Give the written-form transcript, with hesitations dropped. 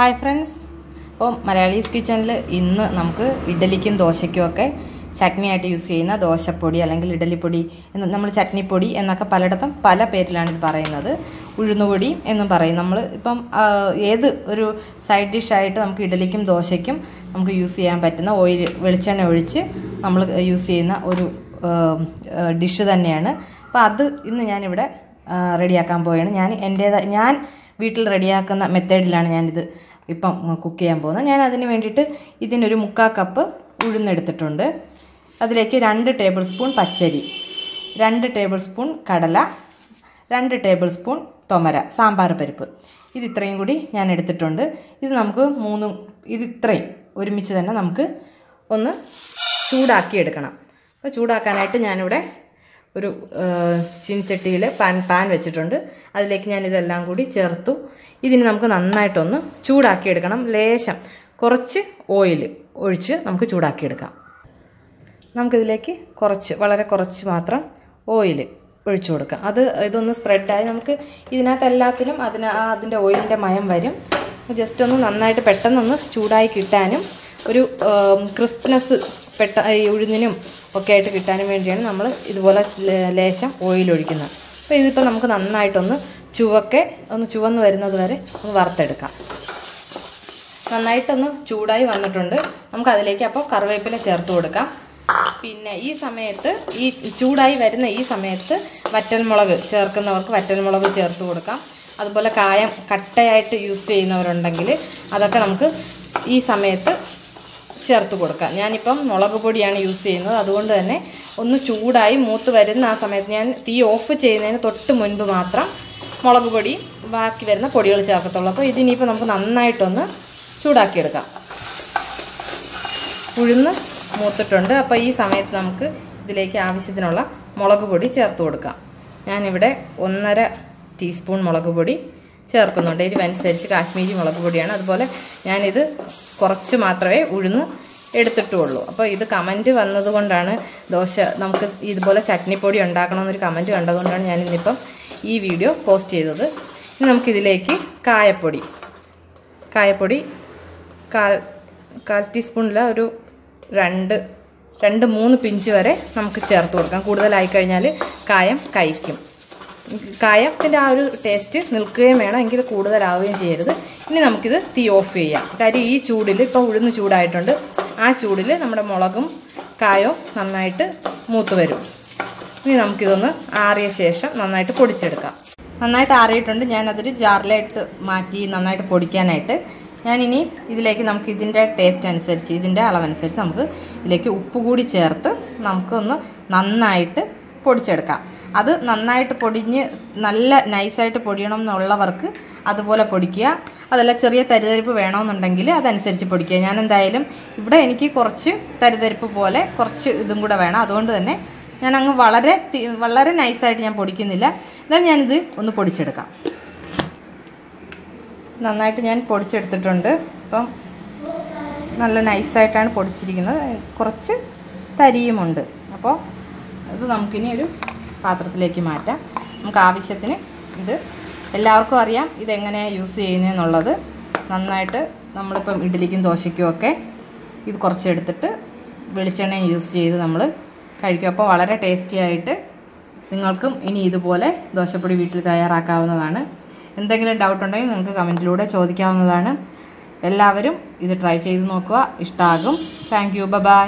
Hi friends, അപ്പോൾ മലയാളീസ് കിച്ചണിൽ ഇന്ന് നമുക്ക് ഇഡ്ഡലിക്കും ദോശയ്ക്കും ഒക്കെ ചട്നി ആയിട്ട് യൂസ് ചെയ്യുന്ന ദോശപ്പൊടി അല്ലെങ്കിൽ ഇഡ്ഡലിപ്പൊടി എന്ന് നമ്മൾ ചട്നിപ്പൊടി എന്നൊക്കെ പലയിടത്തും പല പേരിലാണ് ഇത് പറയുന്നത്. ഉഴുന്നുപൊടി എന്നും പറയും. നമ്മൾ ഇപ്പം ഏത് ഒരു സൈഡ് ഡിഷായിട്ട് നമുക്ക് ഇഡ്ഡലിക്കും ദോശയ്ക്കും നമുക്ക് യൂസ് ചെയ്യാൻ പറ്റുന്ന വെളിച്ചെണ്ണ ഒഴിച്ച് നമ്മൾ യൂസ് ചെയ്യുന്ന ഒരു ഡിഷ് തന്നെയാണ്. അപ്പോൾ അത് ഇന്ന് ഞാനിവിടെ റെഡിയാക്കാൻ പോവുകയാണ്. ഞാൻ വീട്ടിൽ റെഡിയാക്കുന്ന മെത്തേഡിലാണ് ഞാനിത് ഇപ്പം കുക്ക് ചെയ്യാൻ പോകുന്നത്. ഞാൻ അതിന് വേണ്ടിയിട്ട് ഇതിനൊരു 3/4 കപ്പ് ഉഴുന്നെടുത്തിട്ടുണ്ട്. അതിലേക്ക് 2 ടേബിൾ സ്പൂൺ പച്ചരി, 2 ടേബിൾ സ്പൂൺ കടല, 2 ടേബിൾ സ്പൂൺ തൊമര, സാമ്പാർ പരിപ്പ്, ഇത് ഇത്രയും കൂടി ഞാൻ എടുത്തിട്ടുണ്ട്. ഇത് നമുക്ക് ഇത്രയും ഒരുമിച്ച് തന്നെ നമുക്ക് ഒന്ന് ചൂടാക്കി എടുക്കണം. അപ്പോൾ ചൂടാക്കാനായിട്ട് ഞാനിവിടെ ഒരു ചീനിച്ചട്ടിയിൽ പാൻ വെച്ചിട്ടുണ്ട്. അതിലേക്ക് ഞാൻ ഇതെല്ലാം കൂടി ചേർത്തു. ഇതിന് നമുക്ക് നന്നായിട്ടൊന്ന് ചൂടാക്കിയെടുക്കണം. ലേശം കുറച്ച് ഓയിൽ ഒഴിച്ച് നമുക്ക് ചൂടാക്കിയെടുക്കാം. നമുക്കിതിലേക്ക് വളരെ കുറച്ച് മാത്രം ഓയിൽ ഒഴിച്ചു കൊടുക്കാം. ഇതൊന്ന് സ്പ്രെഡായി നമുക്ക് ഇതിനകത്ത് എല്ലാത്തിലും അതിൻ്റെ ഓയിലിൻ്റെ മയം വരും. ജസ്റ്റ് ഒന്ന് നന്നായിട്ട് പെട്ടെന്നൊന്ന് ചൂടായി കിട്ടാനും ഒരു ക്രിസ്പ്നെസ് ഈ ഉഴുന്നിനും ഒക്കെ ആയിട്ട് കിട്ടാനും വേണ്ടിയാണ് നമ്മൾ ഇതുപോലെ ലേശം ഓയിൽ ഒഴിക്കുന്നത്. അപ്പോൾ ഇതിപ്പോൾ നമുക്ക് നന്നായിട്ടൊന്ന് ചുവന്ന് വരുന്നത് വരെ ഒന്ന് വറുത്തെടുക്കാം. നന്നായിട്ടൊന്ന് ചൂടായി വന്നിട്ടുണ്ട്. നമുക്കതിലേക്ക് അപ്പോൾ കറിവേപ്പില ചേർത്ത് കൊടുക്കാം. പിന്നെ ഈ ചൂടായി വരുന്ന ഈ സമയത്ത് വറ്റൽമുളക് ചേർക്കുന്നവർക്ക് വറ്റൽമുളക് ചേർത്ത് കൊടുക്കാം. അതുപോലെ കായം കട്ടയായിട്ട് യൂസ് ചെയ്യുന്നവരുണ്ടെങ്കിൽ അതൊക്കെ നമുക്ക് ഈ സമയത്ത് ചേർത്ത് കൊടുക്കാം. ഞാനിപ്പം മുളക് പൊടിയാണ് യൂസ് ചെയ്യുന്നത്. അതുകൊണ്ട് തന്നെ ഒന്ന് ചൂടായി മൂത്ത് വരുന്ന ആ സമയത്ത് ഞാൻ തീ ഓഫ് ചെയ്യുന്നതിന് തൊട്ട് മുൻപ് മാത്രം മുളക് പൊടി ബാക്കി വരുന്ന പൊടികൾ ചേർക്കത്തുള്ളൂ. അപ്പോൾ ഇതിനിപ്പോൾ നമുക്ക് നന്നായിട്ടൊന്ന് ചൂടാക്കിയെടുക്കാം. ഉഴുന്ന് മൂത്തിട്ടുണ്ട്. അപ്പോൾ ഈ സമയത്ത് നമുക്ക് ഇതിലേക്ക് ആവശ്യത്തിനുള്ള മുളക് പൊടി ചേർത്ത് കൊടുക്കാം. ഞാനിവിടെ 1.5 ടീസ്പൂൺ മുളക് പൊടി ചേർക്കുന്നുണ്ട്. എരിവനുസരിച്ച് കാശ്മീരി മുളക് പൊടിയാണ്. അതുപോലെ ഞാനിത് കുറച്ച് മാത്രമേ ഉഴുന്ന് എടുത്തിട്ടുള്ളൂ. അപ്പോൾ ഇത് കമൻറ്റ് വന്നതുകൊണ്ടാണ് നമുക്ക് ഇതുപോലെ ചട്നിപ്പൊടി ഉണ്ടാക്കണമെന്നൊരു കമൻറ്റ് കണ്ടതുകൊണ്ടാണ് ഞാനിന്നിപ്പം ഈ വീഡിയോ പോസ്റ്റ് ചെയ്തത്. ഇനി നമുക്കിതിലേക്ക് കായപ്പൊടി 1/4 ടീസ്പൂണിൽ ഒരു 2-3 പിഞ്ച് വരെ നമുക്ക് ചേർത്ത് കൊടുക്കാം. കൂടുതലായി കഴിഞ്ഞാൽ കായം കഴിക്കും. കായത്തിൻ്റെ ആ ഒരു ടേസ്റ്റ് നിൽക്കുകയും വേണം, എങ്കിൽ കൂടുതലാവുകയും ചെയ്യരുത്. ഇനി നമുക്കിത് തീ ഓഫ് ചെയ്യാം. കാര്യം ഈ ചൂടിൽ ഇപ്പോൾ ഉഴുന്ന് ചൂടായിട്ടുണ്ട്. ആ ചൂടിൽ നമ്മുടെ മുളകും കായവും നന്നായിട്ട് മൂത്ത് വരും. ഇനി നമുക്കിതൊന്ന് ആറിയ ശേഷം നന്നായിട്ട് പൊടിച്ചെടുക്കാം. നന്നായിട്ട് ആറിയിട്ടുണ്ട്. ഞാനതൊരു ജാറിലായിട്ട് മാറ്റി നന്നായിട്ട് പൊടിക്കാനായിട്ട് ഞാനിനി ഇതിലേക്ക് നമുക്ക് ഇതിൻ്റെ ടേസ്റ്റ് അനുസരിച്ച് ഇതിൻ്റെ അളവനുസരിച്ച് നമുക്ക് ഇതിലേക്ക് ഉപ്പ് കൂടി ചേർത്ത് നമുക്കൊന്ന് നന്നായിട്ട് പൊടിച്ചെടുക്കാം. അത് നന്നായിട്ട് പൊടിഞ്ഞ് നല്ല നൈസായിട്ട് പൊടിയണം എന്നുള്ളവർക്ക് അതുപോലെ പൊടിക്കുക. അതല്ല ചെറിയ തരിതരിപ്പ് വേണമെന്നുണ്ടെങ്കിൽ അതനുസരിച്ച് പൊടിക്കുക. ഞാൻ എന്തായാലും ഇവിടെ എനിക്ക് കുറച്ച് തരിതരിപ്പ് പോലെ കുറച്ച് ഇതും കൂടെ വേണം. അതുകൊണ്ട് തന്നെ ഞാൻ അങ്ങ് വളരെ നൈസായിട്ട് ഞാൻ പൊടിക്കുന്നില്ല. എന്നാൽ ഞാനിത് ഒന്ന് പൊടിച്ചെടുക്കാം. നന്നായിട്ട് ഞാൻ പൊടിച്ചെടുത്തിട്ടുണ്ട്. അപ്പം നല്ല നൈസായിട്ടാണ് പൊടിച്ചിരിക്കുന്നത്. കുറച്ച് തരിയുമുണ്ട്. അപ്പോൾ ഇത് നമുക്കിനി ഒരു പാത്രത്തിലേക്ക് മാറ്റാം. നമുക്ക് ആവശ്യത്തിന് ഇത് എല്ലാവർക്കും അറിയാം ഇതെങ്ങനെയാണ് യൂസ് ചെയ്യുന്നതെന്നുള്ളത്. നന്നായിട്ട് നമ്മളിപ്പം ഇഡ്ഡലിക്കും ദോശയ്ക്കും ഒക്കെ ഇത് കുറച്ചെടുത്തിട്ട് വെളിച്ചെണ്ണ യൂസ് ചെയ്ത് നമ്മൾ കഴിക്കും. അപ്പോൾ വളരെ ടേസ്റ്റി ആയിട്ട് നിങ്ങൾക്കും ഇനി ഇതുപോലെ ദോശപ്പൊടി വീട്ടിൽ തയ്യാറാക്കാവുന്നതാണ്. എന്തെങ്കിലും ഡൗട്ട് ഉണ്ടെങ്കിൽ നിങ്ങൾക്ക് കമൻറ്റിലൂടെ ചോദിക്കാവുന്നതാണ്. എല്ലാവരും ഇത് ട്രൈ ചെയ്ത് നോക്കുക. ഇഷ്ടമാകും. Thank you. ബൈ.